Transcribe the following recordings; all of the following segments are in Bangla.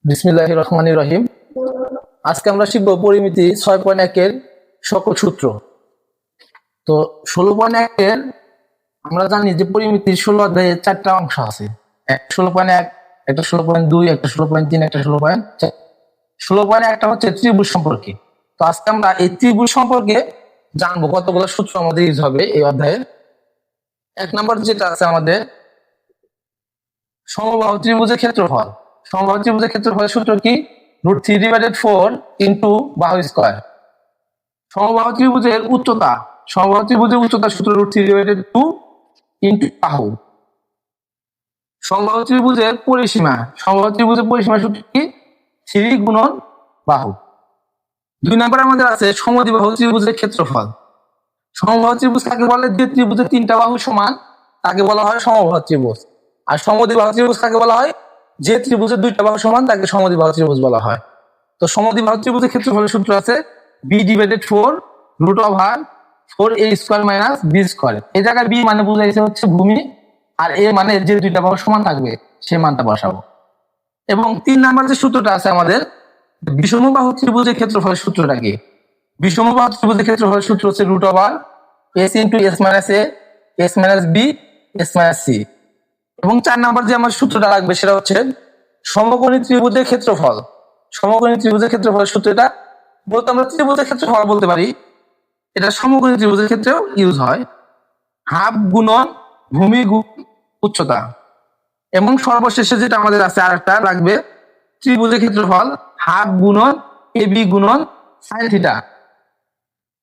বিসমিল্লাহির রহমানির রহিম। আজকে আমরা শিখব পরিমিতি 6.1 এর সকল সূত্র। তো 16.1 এর আমরা জানি যে পরিমিতির 16 অধ্যায়ে 4টা অংশ আছে, একটা 16.1, একটা 16.2, একটা 16.3, একটা 16.4। 16.1টা হচ্ছে ত্রিভুজ সম্পর্কে। তো আজকে আমরা এই ত্রিভুজ সম্পর্কে জানবো, কতগুলো সূত্র আমাদের ইউজ হবে এই অধ্যায়ে। 1 নম্বর যেটা আছে আমাদের সমবাহু ত্রিভুজের ক্ষেত্রফল। সমবাহু ত্রিভুজের ক্ষেত্রফলের সূত্র কি? √3/4 ইন্টু বাহু স্কয়ার। সমবাহু ত্রিভুজের উচ্চতা, সমবাহু ত্রিভুজের উচ্চতা সূত্র √3/2 ইন্টু বাহু। সমবাহু ত্রিভুজের পরিসীমা, সমবাহু ত্রিভুজের পরিসীমা সূত্র কি? 3 গুণন বাহু। 2 নম্বর আমাদের আছে সমদ্বিবাহু ত্রিভুজের ক্ষেত্রফল। সমবাহু ত্রিভুজ কাকে বলে? যে ত্রিভুজের 3টা বাহু সমান তাকে বলা হয় সমবাহু ত্রিভুজ। আর সমদ্বিবাহু ত্রিভুজ কাকে বলা হয়? যে ত্রিভুজের 2টা বাহু সমান তাকে সমদ্বিবাহু ত্রিভুজ বলা হয়। তো সমদ্বিবাহু ত্রিভুজের ক্ষেত্রফলের সূত্র আছে b/4 √4a² - b²। এই জায়গায় b মানে বুঝাইছে হচ্ছে ভূমি, আর a মানে যে 2টা বাহু সমান থাকবে সেই মানটা বসাবো। এবং 3 নাম্বার যে সূত্রটা আছে আমাদের বিষমবাহু ত্রিভুজের ক্ষেত্রফলের সূত্রটা কি? বিষমবাহু ত্রিভুজের ক্ষেত্রফলের সূত্র হচ্ছে √s * s - a s - b s - c। এবং 4 নাম্বার যে আমার সূত্রটা লাগবে সেটা হচ্ছে সমকোণী ত্রিভুজের ক্ষেত্রফল। সমকোণী ত্রিভুজের ক্ষেত্রফলের সূত্র এটা বলতে আমরা ত্রিভুজের ক্ষেত্রফল বলতে পারি, এটা সমকোণী ত্রিভুজের ক্ষেত্রেও ইউজ হয়। হাফ গুণন ভূমি গুণ উচ্চতা। এবং সর্বশেষে যেটা আমাদের আছে আরেকটা লাগবে ত্রিভুজের ক্ষেত্রফল হাফ গুণন ab গুণন sin থিটা।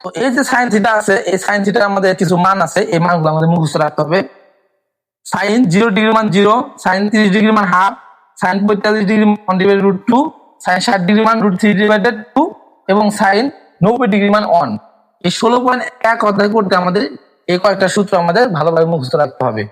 তো এই যে sin থিটা আছে, এই sin থিটার আমাদের কিছু মান আছে, এই মানগুলো আমাদের মুখস্থ রাখতে হবে। sin 0 ডিগ্রি মান 0, sin 30 ডিগ্রি মান হাফ, sin 45 ডিগ্রি মান 1/√2, sin 60 ডিগ্রি মান √3/2 এবং sin 90 ডিগ্রি মান 1। এই 16.1 অধ্যায় করতে আমাদের এই কয়েকটা সূত্র আমাদের ভালোভাবে মুখস্থ রাখতে হবে।